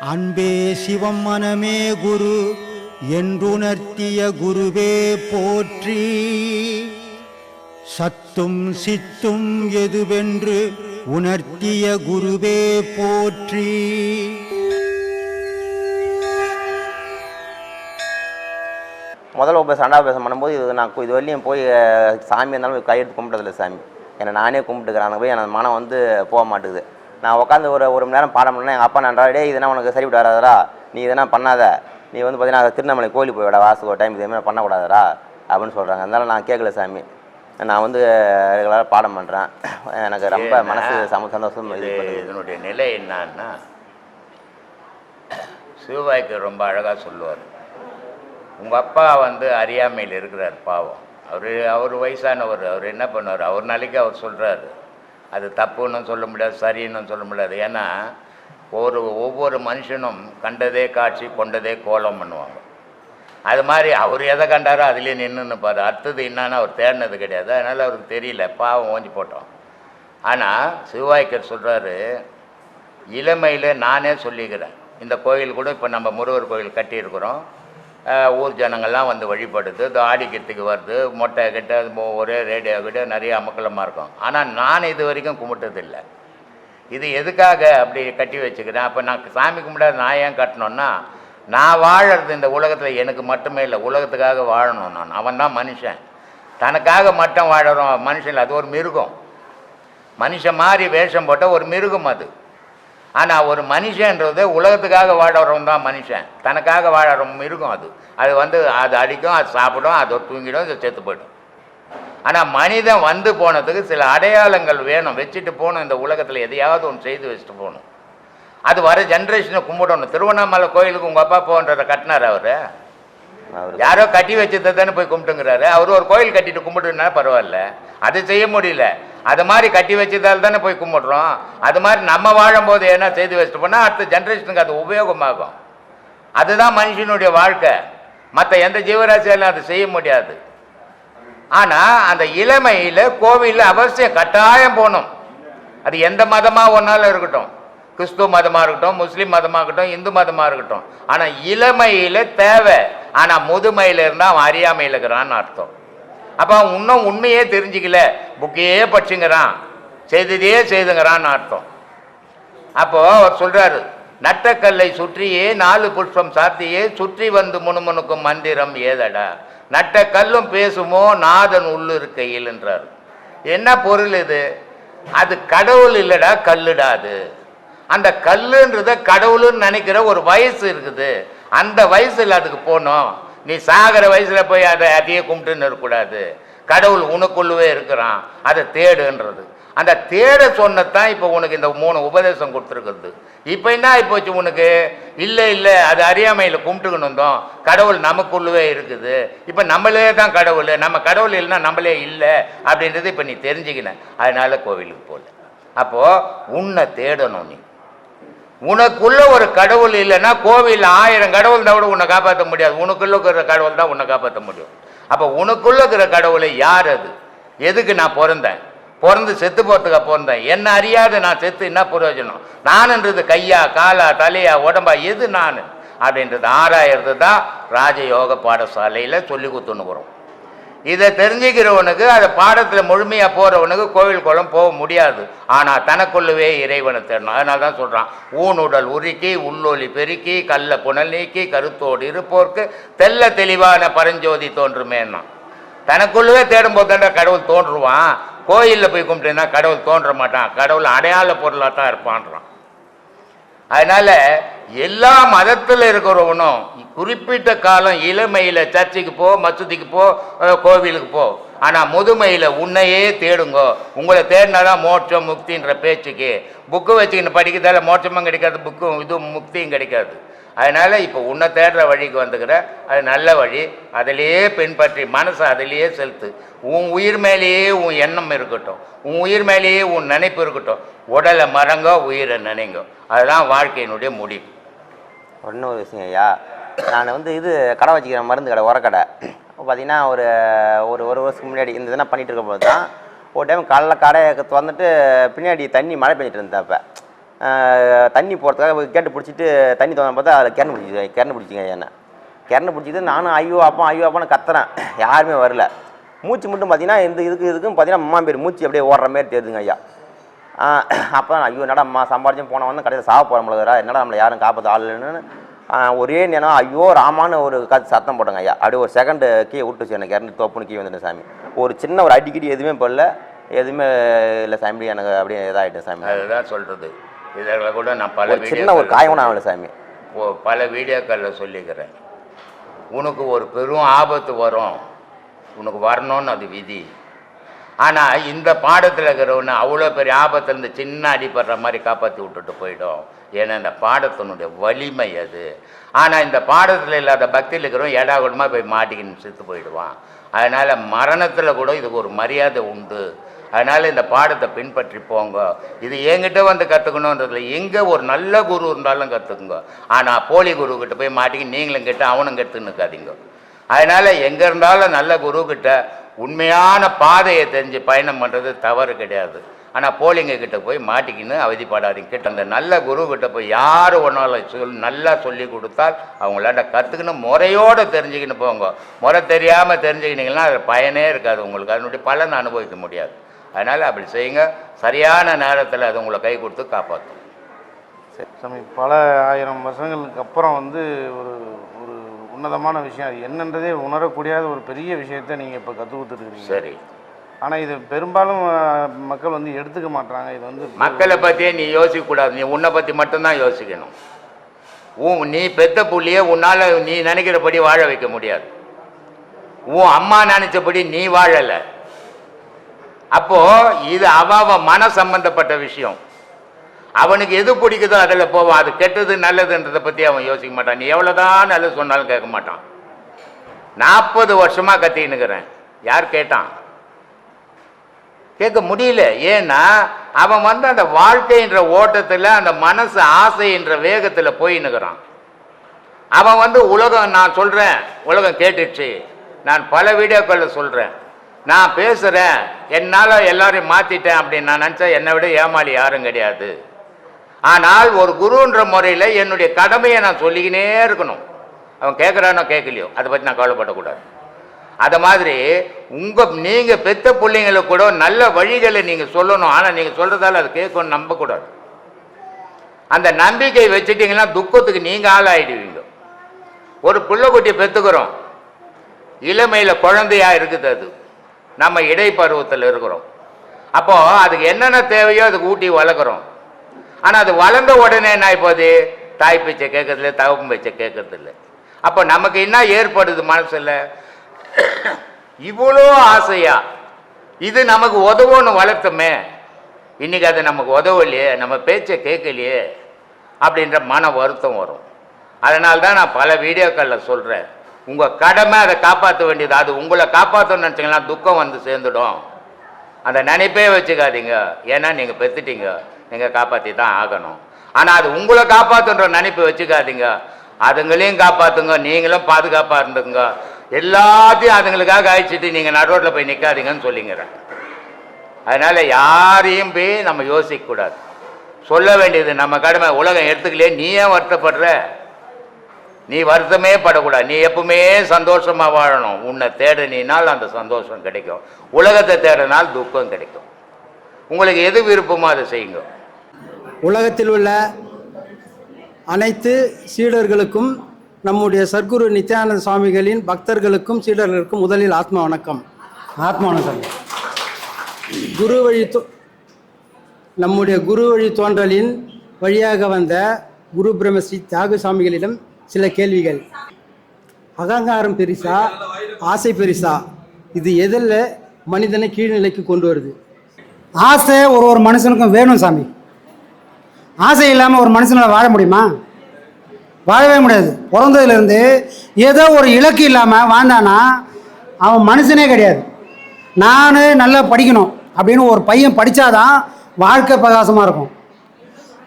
அன்பே சிவம் மனமே குரு என்றுணர்த்திய குருவே போற்றி. சத்தும் சித்தும் எதுவென்று உணர்த்திய குருவே போற்றி. முதல்ல சண்டாபேசம் பண்ணும்போது நான் இது வரையும் போய் சாமி இருந்தாலும் கையெடுத்து கும்பிட்டதில்லை. சாமி என்னை நானே கும்பிட்டுக்கிறேன். போய் எனக்கு மனம் வந்து போக மாட்டேங்குது. நான் உட்காந்து ஒரு மணி நேரம் பாடம் பண்ணேன். எங்கள் அப்பா நன்றாடே இதெல்லாம் உனக்கு சரிவிட்டு வராதரா, நீ இதெல்லாம் பண்ணாத, நீ வந்து பார்த்தீங்கன்னா திருநெல்வேலி கோயிலுக்கு போய் விட வாசுக்கு ஒரு டைம் இதேமாதிரி பண்ணக்கூடாதரா அப்படின்னு சொல்கிறாங்க. அதனால நான் கேட்கல சாமி. நான் வந்து ரெகுலராக பாடம் பண்ணுறேன். எனக்கு ரொம்ப மனசு சந்தோஷம். இதனுடைய நிலை என்னன்னா, சிவபாய்க்கு ரொம்ப அழகாக சொல்லுவார். உங்கள் அப்பா வந்து அறியாமையில் இருக்கிறார் பாவம். அவர் வயசானவர். அவர் என்ன பண்ணுவார், அவர் நாளைக்கு அவர் சொல்கிறாரு. அது தப்புன்னு சொல்ல முடியாது, சரின்னு சொல்ல முடியாது. ஏன்னா ஒவ்வொரு மனுஷனும் கண்டதே காட்சி கொண்டதே கோலம் பண்ணுவாங்க. அது மாதிரி அவர் எதை கண்டாரோ அதுலேயே நின்றுப்பார். அடுத்தது என்னன்னா அவர் தேடினது கிடையாது. அதனால் அவருக்கு தெரியல, பாவம் ஓஞ்சி போட்டோம். ஆனால் சிவவாய்க்கர் சொல்கிறாரு, இளமையில் நானே சொல்லிக்கிறேன். இந்த கோயில் கூட இப்போ நம்ம முருகர் கோயில் கட்டியிருக்கிறோம். ஊர் ஜனங்கள்லாம் வந்து வழிபடுது. இது ஆடிக்கிறதுக்கு வருது. மொட்டை கிட்ட ஒரே ரேடியோ கிட்ட நிறைய அமக்கலமாக இருக்கும். ஆனால் நான் இது வரைக்கும் கும்பிட்டதில்லை. இது எதுக்காக அப்படி கட்டி வச்சுக்கிறேன்? அப்போ நான் சாமி கும்பிடாது நான் ஏன் கட்டணுன்னா, நான் வாழறது இந்த உலகத்தில் எனக்கு மட்டுமே இல்லை, உலகத்துக்காக வாழணும். அவன் தான் மனுஷன். தனக்காக மட்டும் வாழறோம் மனுஷன். அது ஒரு மிருகம். மனுஷன் மாதிரி வேஷம் போட்ட ஒரு மிருகம் அது. ஆனால் ஒரு மனுஷன்றது உலகத்துக்காக வாழறவன் தான் மனுஷன். தனக்காக வாழற மிருகம் அது. அது வந்து அது அடிக்கும், அது சாப்பிடும், அது தூங்கிடும், அது செத்து போய்டும். ஆனால் மனிதன் வந்து போனதுக்கு சில அடையாளங்கள் வேணும், வச்சுட்டு போகணும். இந்த உலகத்தில் எதையாவது ஒன்று செய்து வச்சுட்டு போகணும். அது வர ஜென்ரேஷனை கும்பிடணும். திருவண்ணாமலை கோயிலுக்கு உங்கள் அப்பா போன்றதை கட்டினார். அவர் யாரோ கட்டி வச்சதை தானே போய் கும்பிட்டுங்கிறாரு. அவர் ஒரு கோயில் கட்டிட்டு கும்பிட்டுனா பரவாயில்ல, அது செய்ய முடியல. அது மாதிரி கட்டி வச்சதால் தானே போய் கும்பிட்றோம். அது மாதிரி நம்ம வாழும்போது என்ன செய்து வச்சுட்டு போனால் அடுத்த ஜென்ரேஷனுக்கு அது உபயோகமாகும். அதுதான் மனுஷனுடைய வாழ்க்கை. மற்ற எந்த ஜீவராசியாலும் அது செய்ய முடியாது. ஆனால் அந்த இளமையில் கோவிலில் அவசியம் கட்டாயம் போகணும். அது எந்த மதமாக ஒன்றாலும் இருக்கட்டும், கிறிஸ்துவ மதமாக இருக்கட்டும், முஸ்லீம் மதமாக இருக்கட்டும், இந்து மதமாக இருக்கட்டும். ஆனால் இளமையில் தேவை. ஆனால் முதுமையில் இருந்தால் அவன் அறியாமையில் இருக்கிறான்னு அர்த்தம். அப்போ அவன் இன்னும் உண்மையே தெரிஞ்சிக்கல, புக்கையே படிச்சுங்கிறான், செய்ததே செய்துங்கிறான்னு அர்த்தம். அப்போது அவர் சொல்கிறாரு, நட்டக்கல்லை சுற்றியே 4 புஷ்பம் சாத்தியே சுற்றி வந்து முணுமுணுக்கும் மந்திரம் ஏதடா, நட்ட கல்லும் பேசுமோ நாதன் உள்ளிருக்கையில் என்றார். என்ன பொருள் இது? அது கடவுள் இல்லடா, கல்லுடா. அது அந்த கல்லுன்றத கடவுள்னு நினைக்கிற ஒரு வயசு இருக்குது. அந்த வயசுல அதுக்கு போகணும். நீ சாகிற வயசுல போய் அதையே கும்பிட்டுன்னு இருக்கக்கூடாது. கடவுள் உனக்குள்ளவே இருக்கிறான், அதை தேடுன்றது. அந்த தேட சொன்னதான் இப்போ உனக்கு இந்த 3 உபதேசம் கொடுத்துருக்குறது. இப்போ என்ன ஆகிப்போச்சு உனக்கு? இல்லை அது அறியாமையில் கும்பிட்டுக்கணும் தான். கடவுள் நமக்குள்ளவே இருக்குது. இப்போ நம்மளே தான் கடவுள். நம்ம கடவுள் இல்லைன்னா நம்மளே இல்லை அப்படின்றது இப்போ நீ தெரிஞ்சுக்கின. அதனால கோவிலுக்கு போகல. அப்போது உன்னை தேடணும். நீ உனக்குள்ள ஒரு கடவுள் இல்லைன்னா கோவில் 1000 கடவுள் தான் கூட உன்னை காப்பாற்ற முடியாது. உனக்குள்ள இருக்கிற கடவுள் தான் உன்னை காப்பாற்ற முடியும். அப்போ உனக்குள்ள இருக்கிற கடவுளை யார்? அது எதுக்கு நான் பிறந்து செத்து போகிறதுக்காக பிறந்தேன்? என்ன அறியாத நான் செத்து என்ன பிரயோஜனம்? நான்ன்றது கையா காலா தலையா உடம்பா எது நான் அப்படின்றது ஆராயிறது தான் ராஜயோக பாடசாலையில் சொல்லி கொடுத்துன்னு. இதை தெரிஞ்சுக்கிறவனுக்கு, அதை பாடத்தில் முழுமையாக போகிறவனுக்கு கோவில் குளம் போக முடியாது. ஆனால் தனக்குள்ளவே இறைவனை தேடணும். அதனால தான் சொல்கிறான், ஊனுடல் உருக்கி உள்ளொலி பெருக்கி கல்ல புனல் நீக்கி கருத்தோடு இருப்போர்க்கு தெல்ல தெளிவான பரஞ்சோதி தோன்றுமேன்னா. தனக்குள்ளவே தேடும்போது தாண்டா கடவுள் தோன்றுவான். கோயிலில் போய் கும்பிட்டேன்னா கடவுள் தோன்ற மாட்டான். கடவுள் அடையாள பொருளாக தான் இருப்பான்றான். அதனால் எல்லா மதத்தில் இருக்கிறவனும் குறிப்பிட்ட காலம் இளமையில் சர்ச்சுக்கு போ, மசூதிக்கு போ, கோவிலுக்கு போ. ஆனால் முதுமையில் உன்னையே தேடுங்கோ. உங்களை தேடினாதான் மோட்சம் முக்தின்ற பேச்சுக்கு புக்கு வச்சுக்கின்னு படிக்கிறதால மோட்சமும் கிடைக்காது, புக்கும் இதுவும் முக்தியும் கிடைக்காது. அதனால் இப்போ உன்னை தேடுற வழிக்கு வந்துக்கிற, அது நல்ல வழி. அதிலேயே பின்பற்றி மனசை அதிலேயே செலுத்து. உன் உயிர் மேலேயே உன் எண்ணம் இருக்கட்டும், உன் உயிர் மேலேயே உன் நினைப்பு இருக்கட்டும். உடலை மறங்கோ, உயிரை நினைங்கோ. அதுதான் வாழ்க்கையினுடைய முடிவு. ஒன்றும் ஒரு விஷயம் ஐயா, நான் வந்து இது கடை வச்சுக்கிறேன், மருந்து கடை, உரக்கடை. பார்த்தீங்கன்னா ஒரு ஒரு வருஷத்துக்கு முன்னாடி இந்த இதெல்லாம் பண்ணிகிட்டு இருக்கும்போது தான் ஒரு டைம் காலைல கடையை திறந்துட்டு பின்னாடி தண்ணி மழை பெஞ்சிட்டு இருந்தப்போ தண்ணி போகிறதுக்காக கேட்டு பிடிச்சிட்டு தண்ணி தோணும் பார்த்தா அதில் கிணறு பிடிச்சிங்க என்ன கிணறு பிடிச்சிட்டு நானும் ஐயோ அப்பான்னு கத்துறேன். யாருமே வரல. மூச்சு மட்டும் பார்த்தீங்கன்னா இதுக்கும் பார்த்தீங்கன்னா அம்மா பேர் மூச்சு அப்படியே ஓடுற மாதிரி தெரியுதுங்க ஐயா. அப்போ தான் ஐயோ என்னடா அம்மா சம்பாரிச்சும் போனவன் கடைசியில் சாக போகிற முடியாதா, என்னடா நம்மளை யாரும் காப்பாற்ற ஆள் இல்லைன்னு ஒரே நேரம் ஐயோ ராமான்னு ஒரு சத்தம் போட்டேங்க ஐயா. அப்படியே ஒரு செகண்டு கீழே விட்டுச்சு எனக்கு இறந்து தோப்புன்னு கீழே வந்துட்டேன் சாமி. ஒரு சின்ன ஒரு அடிக்கடி எதுவுமே போடல, எதுவுமே இல்லை சாமி. எனக்கு அப்படியே இதாகிட்டேன் சாமி. அதுதான் சொல்கிறது. இதில் கூட நான் சின்ன ஒரு காயம் ஆகலை சாமி. பல வீடியோக்களில் சொல்லிக்கிறேன். உனக்கு ஒரு பெரும் ஆபத்து வரும், உனக்கு வரணும்னு அது விதி. ஆனால் இந்த பாடத்தில் இருக்கிறவனு அவ்வளோ பெரிய ஆபத்துலேருந்து சின்ன அடிப்படுற மாதிரி காப்பாற்றி விட்டுட்டு போயிடும். ஏன்னா இந்த பாடத்தினுடைய வலிமை அது. ஆனால் இந்த பாடத்தில் இல்லாத பக்தியில் இருக்கிறவன் ஏடாகுடமாக போய் மாட்டிக்கின்னு செத்து போயிடுவான். அதனால் மரணத்தில் கூட இதுக்கு ஒரு மரியாதை உண்டு. அதனால் இந்த பாடத்தை பின்பற்றி போங்க. இது என்கிட்ட வந்து கற்றுக்கணுன்றதுல எங்கே ஒரு நல்ல குரு இருந்தாலும் கற்றுக்குங்க. ஆனால் போலி குருக்கிட்ட போய் மாட்டிக்கின்னு நீங்களும் கிட்ட அவனும் கற்றுன்னு இருக்காதீங்க. அதனால் எங்கே இருந்தாலும் நல்ல குருக்கிட்ட உண்மையான பாதையை தெரிஞ்சு பயணம் பண்ணுறது தவறு கிடையாது. ஆனால் போலிங்க கிட்ட போய் மாட்டிக்கின்னு அவதிப்படாதீங்க. கிட்ட அந்த நல்ல குருக்கிட்ட போய் யார் ஒன்றாலும் நல்லா சொல்லி கொடுத்தால் அவங்களாண்ட கற்றுக்கணும். முறையோடு தெரிஞ்சுக்கின்னு போங்க. முறை தெரியாமல் தெரிஞ்சுக்கினீங்கன்னா அது பயனே இருக்காது உங்களுக்கு. அதனுடைய பலனை அனுபவிக்க முடியாது. அதனால் அப்படி செய்யுங்க. சரியான நேரத்தில் அது உங்களை கை கொடுத்து காப்பாற்றும். சரி சாமி, பல ஆயிரம் வருஷங்களுக்கு அப்புறம் வந்து ஒரு ஒரு உன்னதமான விஷயம், அது என்னன்றதே உணரக்கூடியாத ஒரு பெரிய விஷயத்த நீங்கள் இப்போ கற்றுக் கொடுத்துருக்கீங்க. சரி. ஆனால் இது பெரும்பாலும் மக்கள் வந்து எடுத்துக்க மாட்டாங்க. இது வந்து மக்களை பற்றியே நீ யோசிக்கக்கூடாது. நீ உன்னை பற்றி மட்டும்தான் யோசிக்கணும். நீ பெத்த புள்ளியே உன்னால் நீ நினைக்கிறபடி வாழ வைக்க முடியாது. உன் அம்மா நினைச்சபடி நீ வாழலை. அப்போ இது அவ மன சம்பந்தப்பட்ட விஷயம். அவனுக்கு எது பிடிக்குதோ அதில் போவான். அது கெட்டது நல்லதுன்றதை பற்றி அவன் யோசிக்க மாட்டான். நீ எவ்வளோதான் நல்லது சொன்னாலும் கேட்க மாட்டான். 40 வருஷமாக கத்தின்னுக்கிறேன். யார் கேட்டான்? கேட்க முடியல. ஏன்னா அவன் வந்து அந்த வாழ்க்கைன்ற ஓட்டத்தில் அந்த மனசு ஆசைன்ற வேகத்தில் போயின்னுக்கிறான். அவன் வந்து உலகம், நான் சொல்கிறேன், உலகம் கேட்டுச்சு. நான் பல வீடியோக்களில் சொல்கிறேன், நான் பேசுகிறேன், என்னால் எல்லாரையும் மாற்றிட்டேன் அப்படின்னு நான் நினச்சா என்னை விட ஏமாளி யாரும் கிடையாது. ஆனால் ஒரு குருன்ற முறையில் என்னுடைய கடமையை நான் சொல்லிக்கினே இருக்கணும். அவன் கேட்குறானோ கேட்கலையோ அதை பற்றி நான் கவலைப்படக்கூடாது. அதை மாதிரி நீங்கள் பெத்த பிள்ளைங்களுக்கு கூட நல்ல வழிகளை நீங்கள் சொல்லணும். ஆனால் நீங்கள் சொல்கிறதால அது கேட்கணும்னு நம்பக்கூடாது. அந்த நம்பிக்கை வச்சுட்டிங்கன்னா துக்கத்துக்கு நீங்கள் ஆளாயிடுவீங்க. ஒரு பிள்ளைக்குட்டியை பெற்றுக்கிறோம், இளமையில் குழந்தையாக இருக்குது. அது நம்ம இடைப்பருவத்தில் இருக்கிறோம். அப்போது அதுக்கு என்னென்ன தேவையோ அதுக்கு ஊட்டி வளர்க்குறோம். ஆனால் அது வளர்ந்த உடனே என்ன இப்போது தாய் பேச்சை கேட்கறதில்ல, தகவல் பேச்சை கேட்கறதில்ல. அப்போ நமக்கு என்ன ஏற்படுது மனசில்? இவ்வளோ ஆசையா இது நமக்கு உதவுன்னு வளர்த்தோமே, இன்னைக்கு அது நமக்கு உதவலையே, நம்ம பேச்சை கேட்கலையே அப்படின்ற மன வருத்தம் வரும். அதனால தான் நான் பல வீடியோக்களில் சொல்கிறேன், உங்கள் கடமை அதை காப்பாற்ற வேண்டியது. அது உங்களை காப்பாற்றணும்னு நினச்சிங்கன்னா துக்கம் வந்து சேர்ந்துடும். அந்த நினைப்பே வச்சுக்காதீங்க. ஏன்னா நீங்கள் பெற்றுட்டீங்க, நீங்கள் காப்பாற்றி தான் ஆகணும். ஆனால் அது உங்களை காப்பாற்றுன்ற நினைப்பு வச்சுக்காதீங்க. அதுங்களையும் காப்பாற்றுங்க, நீங்களும் பாதுகாப்பாக இருந்துங்க. எல்லாத்தையும் அதுங்களுக்காக அழிச்சிட்டு நீங்கள் நடுரோட்டில் போய் நிற்காதீங்கன்னு சொல்லிங்கிறேன். அதனால் யாரையும் போய் நம்ம யோசிக்கக்கூடாது. சொல்ல வேண்டியது நம்ம கடமை. உலகம் எடுத்துக்கலையே, நீ ஏன் வருத்தப்படுற? நீ வருத்தமே படக்கூடாது. நீ எப்பவுமே சந்தோஷமாக வாழணும். உன்னை தேடினால் அந்த சந்தோஷம் கிடைக்கும். உலகத்தை தேடினால் துக்கம் கிடைக்கும். உங்களுக்கு எது விருப்பமோ அதை செய்யுங்க. உலகத்தில் உள்ள அனைத்து சீடர்களுக்கும், நம்முடைய சர்க்குரு நித்யானந்த சுவாமிகளின் பக்தர்களுக்கும் சீடர்களுக்கும் முதலில் ஆத்மா வணக்கம். ஆத்மா வணக்கம். நம்முடைய குரு வழி தோன்றலின் வழியாக வந்த குரு பிரம்மஸ்ரீ தியாக சுவாமிகளிடம் சில கேள்விகள். அகங்காரம் பெரிசா, ஆசை பெரிசா? இது எதில் மனிதனை கீழ்நிலைக்கு கொண்டு வருது? ஆசை ஒரு மனுஷனுக்கும் வேணும் சாமி. ஆசை இல்லாமல் ஒரு மனுஷனால் வாழ முடியுமா? வாழவே முடியாது. பிறந்ததுலேருந்து ஏதோ ஒரு இலக்கு இல்லாமல் வாழ்ந்தானா அவன் மனுஷனே கிடையாது. நான் நல்லா படிக்கணும் அப்படின்னு ஒரு பையன் படித்தாதான் வாழ்க்கை பிரகாசமாக இருக்கும்.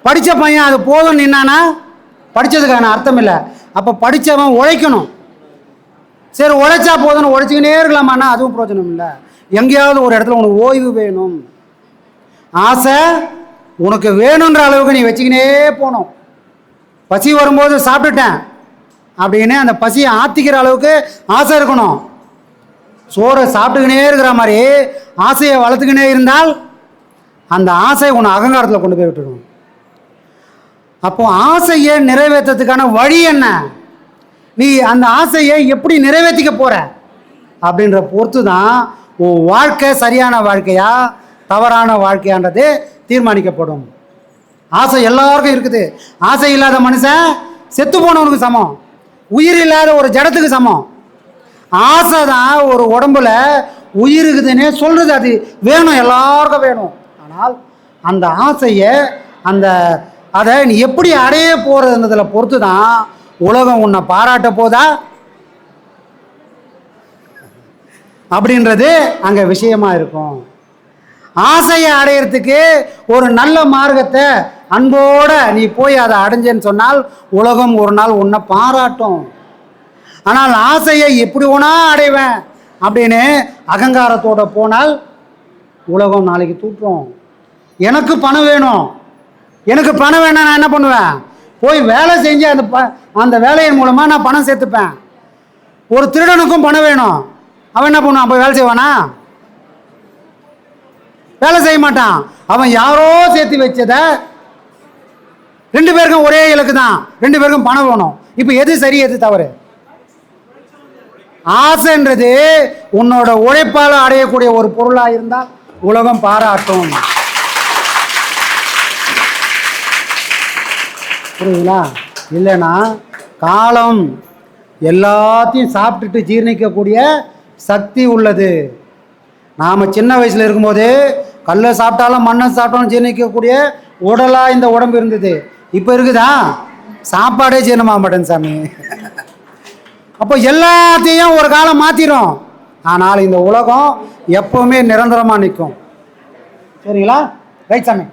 படித்த பையன் அது போதும் நின்னானா படித்ததுக்கான அர்த்தம் இல்லை. அப்போ படித்தவன் உழைக்கணும். சரி, உழைச்சா போதும்னு உழைச்சிக்கினே இருக்கலாமான்னா அதுவும் பிரயோஜனம் இல்லை. எங்கேயாவது ஒரு இடத்துல உனக்கு ஓய்வு வேணும். ஆசை உனக்கு வேணுன்ற அளவுக்கு நீ வச்சுக்கினே போகணும். பசி வரும்போது சாப்பிட்டுட்டேன் அப்படின்னு அந்த பசியை ஆற்றிக்கிற அளவுக்கு ஆசை இருக்கணும். சோறை சாப்பிட்டுக்கினே இருக்கிற மாதிரி ஆசையை வளர்த்துக்கினே இருந்தால் அந்த ஆசை உன்னை அகங்காரத்தில் கொண்டு போய் விட்டுடும். அப்போ ஆசையை நிறைவேற்றத்துக்கான வழி என்ன, நீ அந்த ஆசையை எப்படி நிறைவேற்றிக்க போற அப்படின்ற பொறுத்து தான் உன் வாழ்க்கை சரியான வாழ்க்கையா தவறான வாழ்க்கையான்றது தீர்மானிக்கப்படும். ஆசை எல்லாருக்கும் இருக்குது. ஆசை இல்லாத மனுஷன் செத்து போனவனுக்கு சமம், உயிர் இல்லாத ஒரு ஜடத்துக்கு சமம். ஆசை தான் ஒரு உடம்புல உயிர் இருக்குதுன்னே சொல்றது. அது வேணும், எல்லாருக்கும் வேணும். ஆனால் அந்த ஆசையை அதை நீ எப்படி அடைய போறதுன்றதுல பொறுத்து தான் உலகம் உன்னை பாராட்ட போதா அப்படின்றது அங்கே விஷயமா இருக்கும். ஆசையை அடையிறதுக்கு ஒரு நல்ல மார்க்கத்தை அன்போட நீ போய் அதை அடைஞ்சேன்னு சொன்னால் உலகம் ஒரு நாள் உன்னை பாராட்டும். ஆனால் ஆசையை எப்படி ஒன்றா அடைவேன் அப்படின்னு அகங்காரத்தோட போனால் உலகம் நாளைக்கு தூற்றும். எனக்கு பணம் வேணும், எனக்கு பணம் வேணா நான் என்ன பண்ணுவேன், போய் வேலை செஞ்சு அந்த வேலையின் மூலமாக நான் பணம் சேர்த்துப்பேன். ஒரு திருடனுக்கும் பணம் வேணும், அவன் என்ன பண்ணுவான், போய் வேலை செய்வானா? வேலை செய்ய மாட்டான். அவன் யாரோ சேர்த்து வச்சதை, ரெண்டு பேருக்கும் ஒரே இலக்கு தான், ரெண்டு பேருக்கும் பணம் வேணும். இப்போ எது சரி எது தவறு? ஆசைன்றது உன்னோட உழைப்பால் அடையக்கூடிய ஒரு பொருளாக இருந்தால் உலகம் பாராட்டும். புரியுதுங்களா? இல்லைன்னா காலம் எல்லாத்தையும் சாப்பிட்டுட்டு ஜீர்ணிக்கக்கூடிய சக்தி உள்ளது. நாம் சின்ன வயசில் இருக்கும்போது கல்லை சாப்பிட்டாலும் மண்ணை சாப்பிட்டாலும் ஜீர்ணிக்கக்கூடிய உடலாக இந்த உடம்பு இருந்தது. இப்போ இருக்குதா? சாப்பாடே ஜீரணமாக மாட்டேன் சாமி. அப்போ எல்லாத்தையும் ஒரு காலம் மாற்றிடும். ஆனால் இந்த உலகம் எப்போவுமே நிரந்தரமாக நிற்கும். சரிங்களா? ரைட் சாமி.